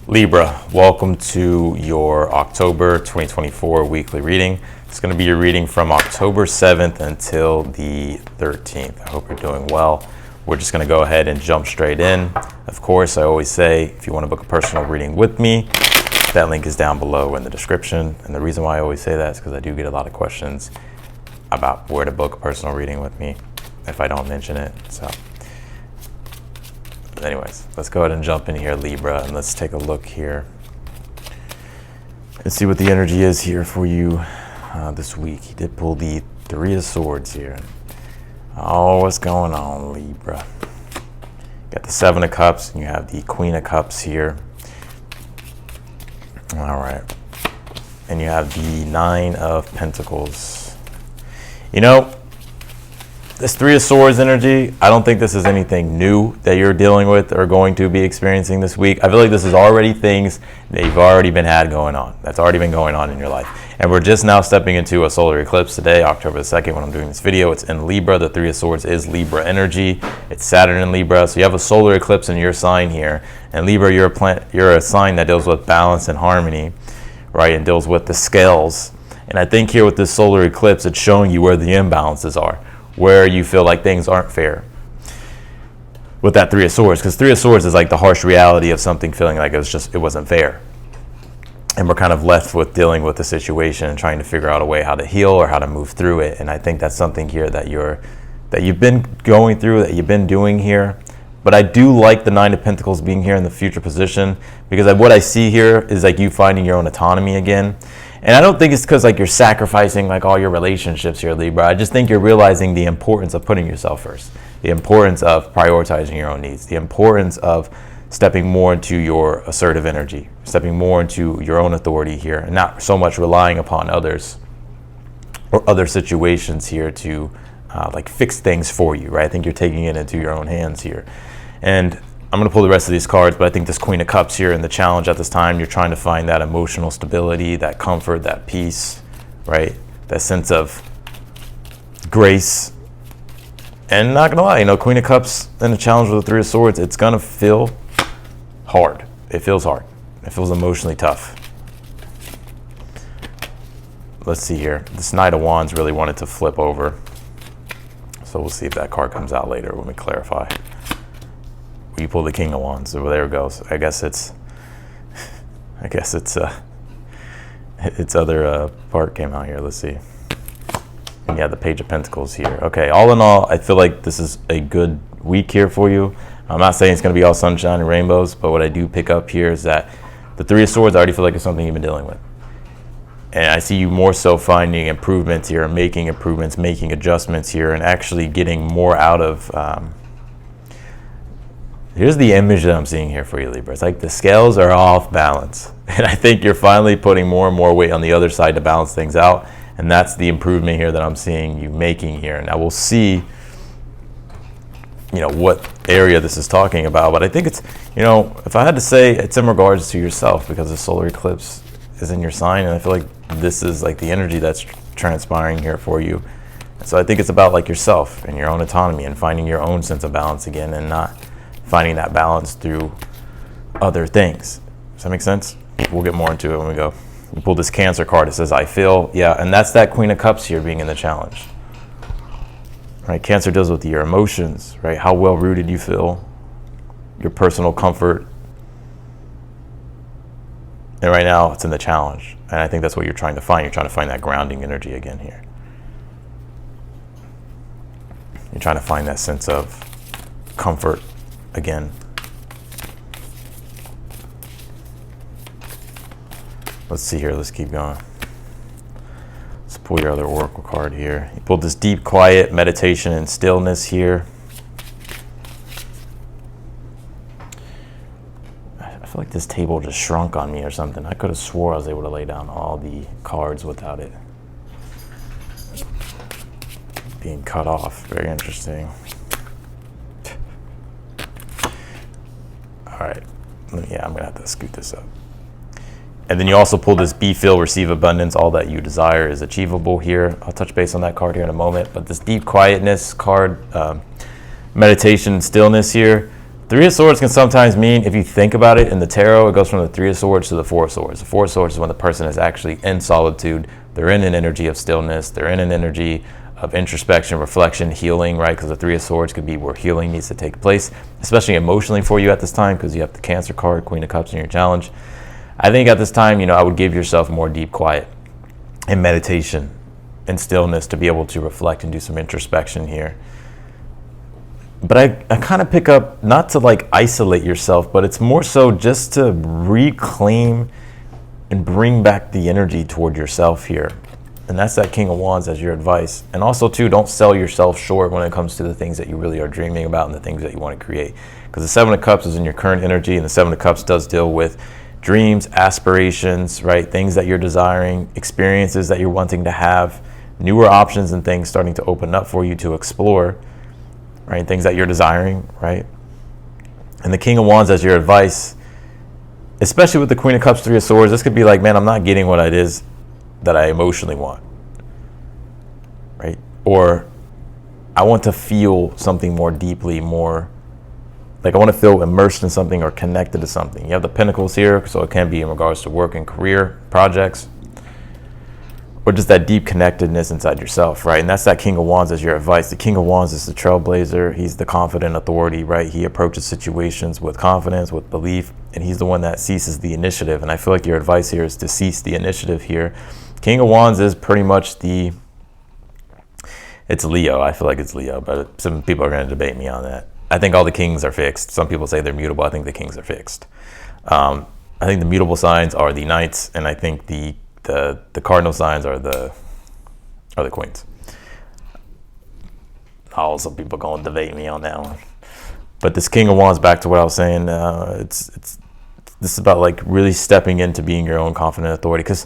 Libra, welcome to your October 2024 weekly reading. It's going to be your reading from October 7th until the 13th. I hope you're doing well. We're just going to go ahead and jump straight in. Of course, I always say, if you want to book a personal reading with me, that link is down below in the description. And the reason why I always say that is because I do get a lot of questions about where to book a personal reading with me if I don't mention it. So anyways, let's go ahead and jump in here, Libra, and let's take a look here and see what the energy is here for you this week. He did pull the Three of Swords here. Oh, what's going on, Libra? You got the Seven of Cups, and you have the Queen of Cups here. All right. And you have the Nine of Pentacles. You know, this Three of Swords energy, I don't think this is anything new that you're dealing with or going to be experiencing this week. I feel like this is already things that you've already had going on. That's already been going on in your life. And we're just now stepping into a solar eclipse today, October the 2nd, when I'm doing this video. It's in Libra. The Three of Swords is Libra energy. It's Saturn in Libra. So you have a solar eclipse in your sign here. And Libra, you're a sign that deals with balance and harmony, right? And deals with the scales. And I think here with this solar eclipse, it's showing you where the imbalances are, where you feel like things aren't fair with that Three of Swords, because Three of Swords is like the harsh reality of something feeling like it wasn't fair. And we're kind of left with dealing with the situation and trying to figure out a way how to heal or how to move through it. And I think that's something here that you've been going through, that you've been doing here. But I do like the Nine of Pentacles being here in the future position, because what I see here is like you finding your own autonomy again. And I don't think it's because like you're sacrificing like all your relationships here, Libra. I just think you're realizing the importance of putting yourself first, the importance of prioritizing your own needs, the importance of stepping more into your assertive energy, stepping more into your own authority here, and not so much relying upon others or other situations here to like fix things for you, right? I think you're taking it into your own hands here. And I'm going to pull the rest of these cards, but I think this Queen of Cups here and the challenge at this time, you're trying to find that emotional stability, that comfort, that peace, right? That sense of grace. And not going to lie, you know, Queen of Cups and the challenge with the Three of Swords, it's going to feel hard. It feels hard. It feels emotionally tough. Let's see here. This Knight of Wands really wanted to flip over. So we'll see if that card comes out later when we clarify. You pull the King of Wands, so there it goes. I guess it's its other part came out here. Let's see. And yeah, the Page of Pentacles here. Okay, all in all, I feel like this is a good week here for you. I'm not saying it's going to be all sunshine and rainbows, but what I do pick up here is that the Three of Swords, I already feel like it's something you've been dealing with. And I see you more so finding improvements here, making improvements, making adjustments here, and actually getting more out of... Here's the image that I'm seeing here for you, Libra. It's like the scales are off balance. And I think you're finally putting more and more weight on the other side to balance things out. And that's the improvement here that I'm seeing you making here. Now we'll see, you know, what area this is talking about. But I think it's, you know, if I had to say, it's in regards to yourself, because the solar eclipse is in your sign. And I feel like this is like the energy that's transpiring here for you. And so I think it's about like yourself and your own autonomy and finding your own sense of balance again, and not finding that balance through other things. Does that make sense? We'll get more into it when we go. You pull this Cancer card. It says, I feel. Yeah, and that's that Queen of Cups here being in the challenge. Right? Cancer deals with your emotions, right? How well rooted you feel, your personal comfort. And right now, it's in the challenge. And I think that's what you're trying to find. You're trying to find that grounding energy again here. You're trying to find that sense of comfort again. Let's see here. Let's keep going. Let's pull your other oracle card here. You pulled this deep, quiet meditation and stillness here. I feel like this table just shrunk on me or something. I could have swore I was able to lay down all the cards without it being cut off. Very interesting. All right, yeah, I'm gonna have to scoot this up. And then you also pull this be, feel, receive abundance. All that you desire is achievable here. I'll touch base on that card here in a moment. But this deep quietness card, meditation, stillness here, Three of Swords can sometimes mean, if you think about it in the tarot, it goes from the Three of Swords to the Four of Swords. The Four of Swords is when the person is actually in solitude. They're in an energy of stillness. They're in an energy of introspection, reflection, healing, right? Because the Three of Swords could be where healing needs to take place, especially emotionally for you at this time, because you have the Cancer card, Queen of Cups in your challenge. I think at this time, I would give yourself more deep quiet and meditation and stillness to be able to reflect and do some introspection here. But I kind of pick up, not to like isolate yourself, but it's more so just to reclaim and bring back the energy toward yourself here. And that's that King of Wands as your advice. And also too, don't sell yourself short when it comes to the things that you really are dreaming about and the things that you want to create. Because the Seven of Cups is in your current energy, and the Seven of Cups does deal with dreams, aspirations, right? Things that you're desiring, experiences that you're wanting to have, newer options and things starting to open up for you to explore. Right, things that you're desiring, right? And the King of Wands as your advice, especially with the Queen of Cups, Three of Swords, this could be like, man, I'm not getting what it is that I emotionally want, right? Or I want to feel something more deeply, more like I want to feel immersed in something or connected to something. You have the Pentacles here, so it can be in regards to work and career projects, or just that deep connectedness inside yourself, right? And that's that King of Wands as your advice. The King of Wands is the trailblazer. He's the confident authority, right? He approaches situations with confidence, with belief, and he's the one that seizes the initiative. And I feel like your advice here is to seize the initiative here. King of Wands is pretty much it's Leo. I feel like it's Leo, but some people are going to debate me on that. I think all the kings are fixed. Some people say they're mutable. I think the kings are fixed. I think the mutable signs are the knights, and I think the cardinal signs are the queens. Some people going to debate me on that one. But this King of Wands, back to what I was saying, this is about like really stepping into being your own confident authority. Because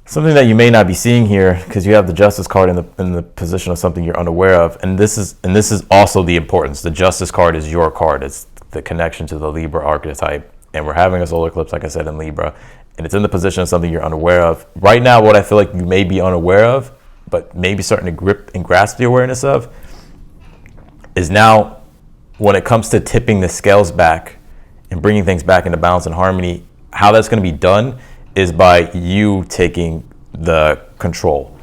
something that you may not be seeing here, because you have the Justice card in the position of something you're unaware of, and this is also the importance. The Justice card is your card. It's the connection to the Libra archetype, and we're having a solar eclipse, like I said, in Libra. And it's in the position of something you're unaware of. Right now, what I feel like you may be unaware of, but maybe starting to grip and grasp the awareness of, is now when it comes to tipping the scales back and bringing things back into balance and harmony, how that's going to be done is by you taking the control,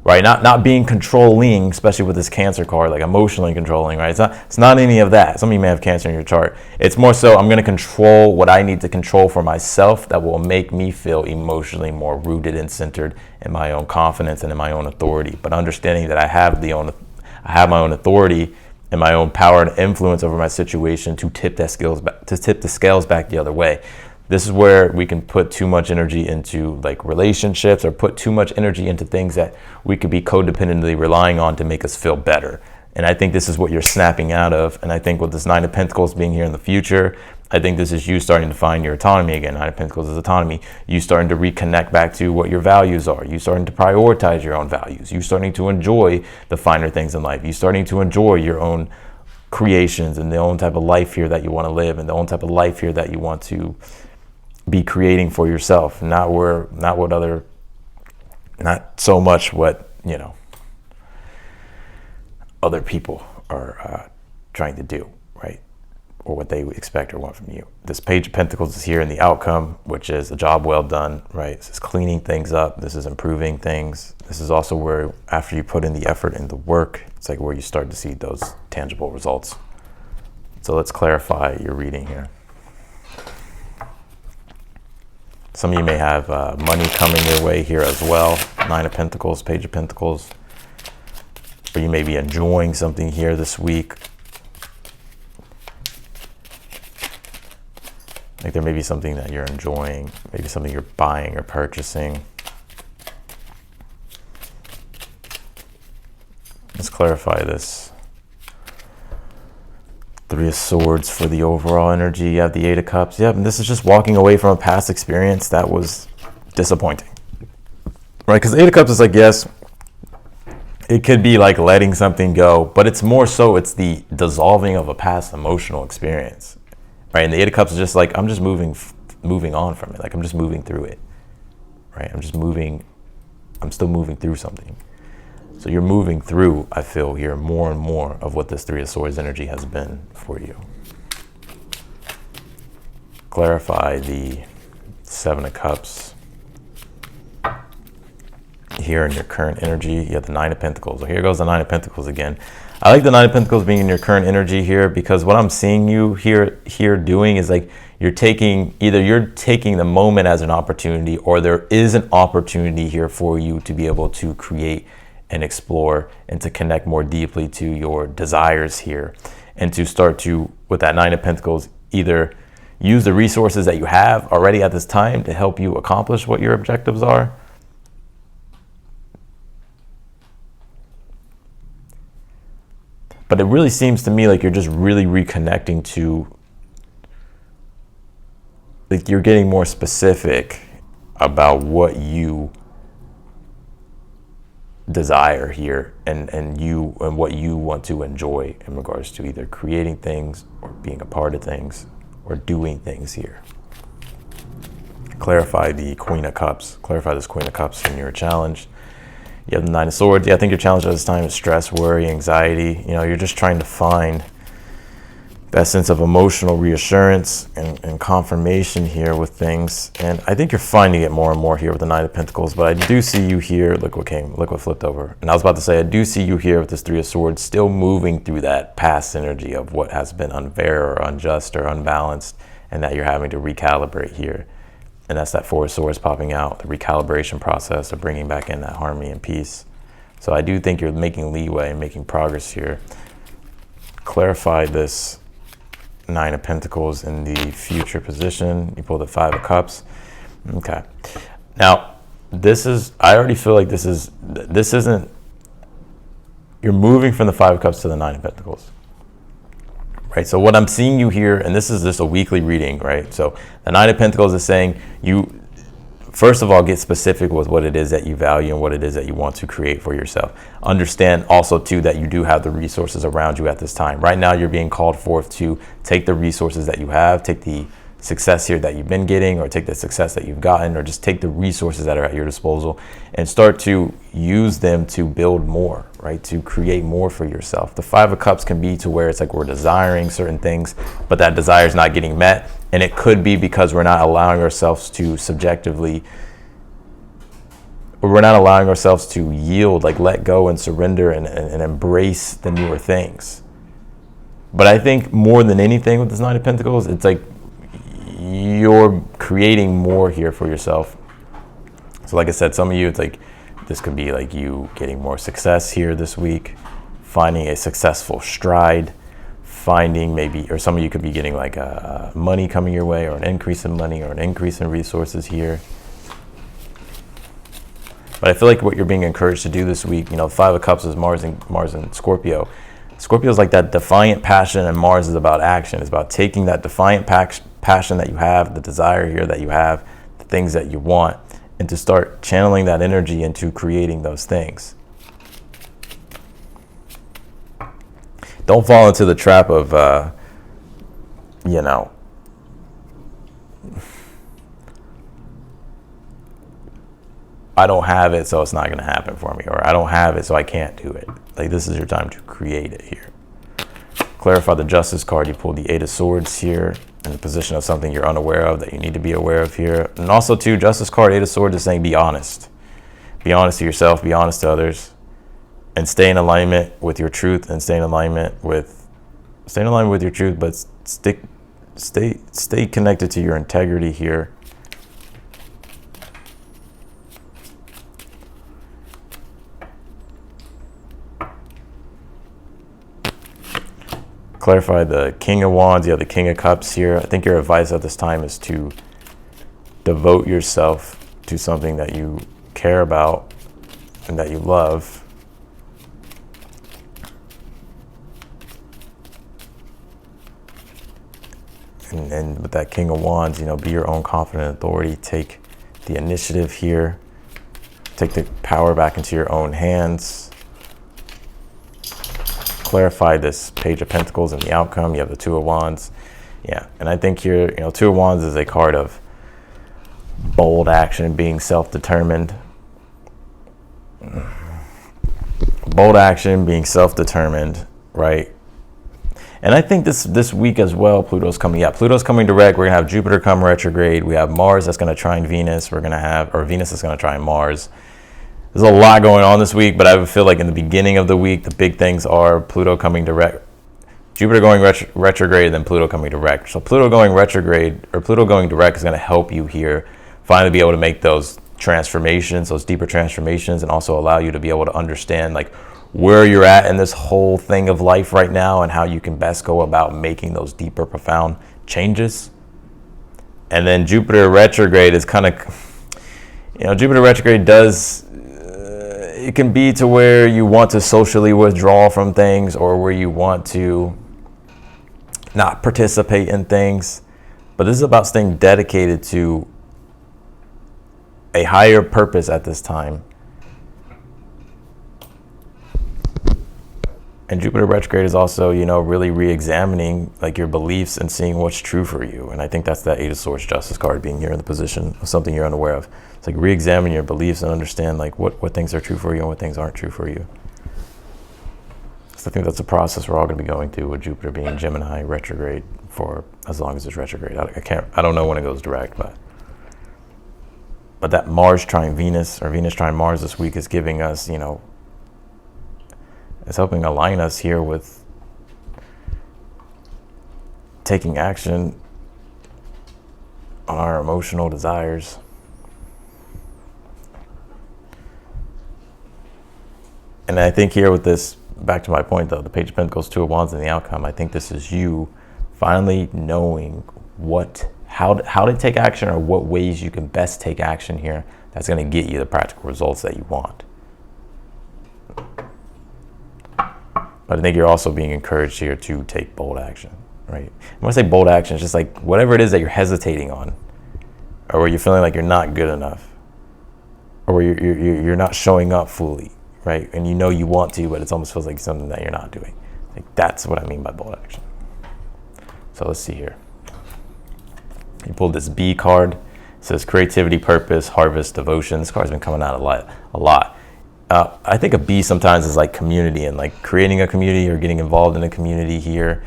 right? Not being controlling, especially with this Cancer card, like emotionally controlling, right? It's not any of that. Some of you may have Cancer in your chart. It's more so I'm going to control what I need to control for myself that will make me feel emotionally more rooted and centered in my own confidence and in my own authority. But understanding that I have my own authority and my own power and influence over my situation to tip the scales back the other way. This is where we can put too much energy into like relationships, or put too much energy into things that we could be codependently relying on to make us feel better. And I think this is what you're snapping out of. And I think with this Nine of Pentacles being here in the future, I think this is you starting to find your autonomy again. Nine of Pentacles is autonomy. You starting to reconnect back to what your values are. You starting to prioritize your own values. You starting to enjoy the finer things in life. You starting to enjoy your own creations and the own type of life here that you want to live, and the own type of life here that you want to be creating for yourself, not so much what other people are trying to do, right? Or what they expect or want from you. This Page of Pentacles is here in the outcome, which is a job well done, right? This is cleaning things up. This is improving things. This is also where, after you put in the effort and the work, it's like where you start to see those tangible results. So let's clarify your reading here. Some of you may have money coming your way here as well. Nine of Pentacles, Page of Pentacles. Or you may be enjoying something here this week. Like there may be something that you're enjoying, maybe something you're buying or purchasing. Let's clarify this. Three of Swords for the overall energy. You have the Eight of Cups. Yep, and this is just walking away from a past experience that was disappointing. Right? Because Eight of Cups is like, yes, it could be like letting something go, but it's more so it's the dissolving of a past emotional experience. Right? And the Eight of Cups is just like, I'm just moving on from it. Like I'm just moving through it. Right? I'm still moving through something. So you're moving through, I feel here, more and more of what this Three of Swords energy has been for you. Clarify the Seven of Cups here in your current energy. You have the Nine of Pentacles. So here goes the Nine of Pentacles again. I like the Nine of Pentacles being in your current energy here, because what I'm seeing you here doing is like you're taking the moment as an opportunity, or there is an opportunity here for you to be able to create and explore and to connect more deeply to your desires here, and to start to, with that Nine of Pentacles, either use the resources that you have already at this time to help you accomplish what your objectives are. But it really seems to me like you're just really reconnecting to, like you're getting more specific about what you desire here, and what you want to enjoy in regards to either creating things or being a part of things or doing things here. Clarify the Queen of Cups. Clarify this Queen of Cups in your challenge. You have the Nine of Swords. Yeah, I think your challenge at this time is stress, worry, anxiety. You know, you're just trying to find that sense of emotional reassurance and confirmation here with things. And I think you're finding it more and more here with the Nine of Pentacles. But I do see you here. Look what flipped over. And I was about to say, I do see you here with this Three of Swords, still moving through that past energy of what has been unfair or unjust or unbalanced, and that you're having to recalibrate here. And that's that Four of Swords popping out, the recalibration process of bringing back in that harmony and peace. So I do think you're making leeway and making progress here. Clarify this Nine of Pentacles in the future position. You pull the Five of Cups. Okay. Now, I already feel like this isn't, you're moving from the Five of Cups to the Nine of Pentacles. Right, so what I'm seeing you here, and this is just a weekly reading, right? So the Nine of Pentacles is saying you, first of all, get specific with what it is that you value and what it is that you want to create for yourself. Understand also, too, that you do have the resources around you at this time. Right now, you're being called forth to take the resources that you have, take the success here that you've been getting, or take the success that you've gotten, or just take the resources that are at your disposal and start to use them to build more, right? To create more for yourself. The Five of Cups can be to where it's like we're desiring certain things, but that desire is not getting met. And it could be because we're not allowing ourselves to yield, like let go and surrender and embrace the newer things. But I think more than anything with this Nine of Pentacles, it's like you're creating more here for yourself. So like I said, some of you, it's like this could be like you getting more success here this week, finding a successful stride, finding maybe, or some of you could be getting like money coming your way, or an increase in money, or an increase in resources here. But I feel like what you're being encouraged to do this week, you know, Five of Cups is Mars and Scorpio. Scorpio is like that defiant passion, and Mars is about action. It's about taking that defiant passion that you have, the desire here that you have, the things that you want, and to start channeling that energy into creating those things. Don't fall into the trap of, you know, I don't have it, so it's not going to happen for me, or I don't have it, so I can't do it. Like, this is your time to create it here. Clarify the Justice card. You pull the Eight of Swords here in the position of something you're unaware of that you need to be aware of here. And also, too, Justice card, Eight of Swords is saying be honest. Be honest to yourself, be honest to others, and stay in alignment with your truth, and stay in alignment with your truth, but stay connected to your integrity here. Clarify the King of Wands. You have the King of Cups here. I think your advice at this time is to devote yourself to something that you care about and that you love. And with that King of Wands, you know, be your own confident authority. Take the initiative here. Take the power back into your own hands. Clarify this Page of Pentacles and the outcome. You have the Two of Wands. Yeah, and I think here, you know, Two of Wands is a card of bold action, being self-determined. Bold action, being self-determined, right? And I think this week as well, Pluto's coming direct. We're going to have Jupiter come retrograde. We have Mars that's going to trine Venus. Venus is going to trine Mars. There's a lot going on this week, but I feel like in the beginning of the week, the big things are Pluto coming direct, Jupiter going retrograde, and then Pluto coming direct. So Pluto going retrograde, or Pluto going direct, is going to help you here finally be able to make those transformations, those deeper transformations, and also allow you to be able to understand like where you're at in this whole thing of life right now and how you can best go about making those deeper, profound changes. And then Jupiter retrograde is kind of, Jupiter retrograde does, it can be to where you want to socially withdraw from things or where you want to not participate in things. But this is about staying dedicated to a higher purpose at this time. And Jupiter retrograde is also, really re-examining like your beliefs and seeing what's true for you. And I think that's that Eight of Swords Justice card being here in the position of something you're unaware of. It's like re-examine your beliefs and understand like what things are true for you and what things aren't true for you. So I think that's a process we're all going to be going through with Jupiter being Gemini retrograde for as long as it's retrograde. I don't know when it goes direct, but that Mars trine Venus or Venus trine Mars this week is giving us, it's helping align us here with taking action on our emotional desires. And I think here with this, back to my point though, the Page of Pentacles, Two of Wands, and the outcome, I think this is you finally knowing how to take action or what ways you can best take action here that's going to get you the practical results that you want. But I think you're also being encouraged here to take bold action, right? When I say bold action, it's just like whatever it is that you're hesitating on, or where you're feeling like you're not good enough, or where you're not showing up fully, right? And you want to, but it almost feels like something that you're not doing. Like that's what I mean by bold action. So let's see here. You pulled this B card. It says creativity, purpose, harvest, devotion. This card's been coming out a lot. I think a B sometimes is like community and like creating a community or getting involved in a community here.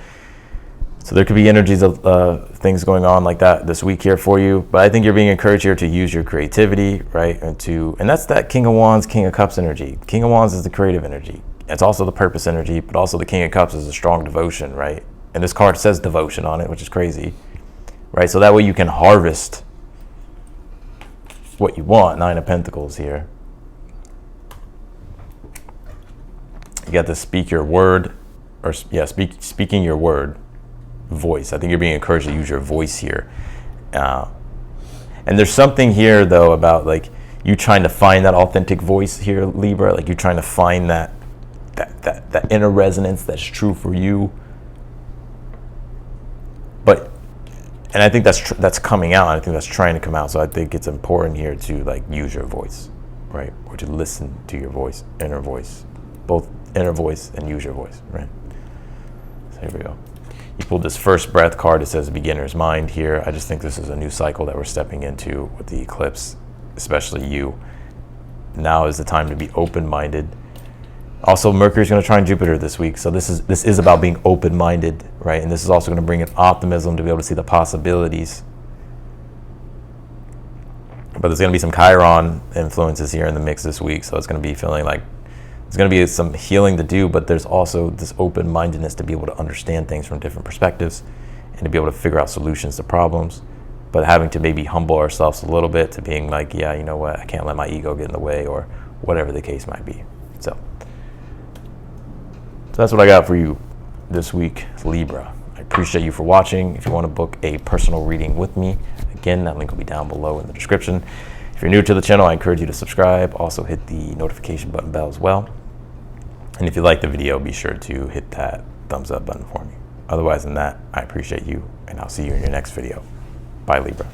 So there could be energies of things going on like that this week here for you. But I think you're being encouraged here to use your creativity, right? And that's that King of Wands, King of Cups energy. King of Wands is the creative energy. It's also the purpose energy, but also the King of Cups is a strong devotion, right? And this card says devotion on it, which is crazy, right? So that way you can harvest what you want. Nine of Pentacles here. You got to speak your word, speaking your word, voice. I think you're being encouraged to use your voice here. And there's something here though about like you trying to find that authentic voice here, Libra. Like you're trying to find that inner resonance that's true for you. And I think that's coming out. I think that's trying to come out. So I think it's important here to like use your voice, right? Or to listen to your voice, inner voice, both inner voice and use your voice, right? So here we go. You pulled this first breath card. It says beginner's mind here. I just think this is a new cycle that we're stepping into with the eclipse, especially you. Now is the time to be open-minded. Also, Mercury's going to trine Jupiter this week, so this is about being open-minded, right? And this is also going to bring in optimism to be able to see the possibilities. But there's going to be some Chiron influences here in the mix this week, so it's going to be feeling like there's going to be some healing to do, but there's also this open-mindedness to be able to understand things from different perspectives and to be able to figure out solutions to problems, but having to maybe humble ourselves a little bit to being like, yeah, you know what, I can't let my ego get in the way, or whatever the case might be. So that's what I got for you this week, Libra. I appreciate you for watching. If you want to book a personal reading with me, again, that link will be down below in the description. If you're new to the channel, I encourage you to subscribe. Also hit the notification bell as well. And if you like the video, be sure to hit that thumbs up button for me. Otherwise than that, I appreciate you, and I'll see you in your next video. Bye, Libra.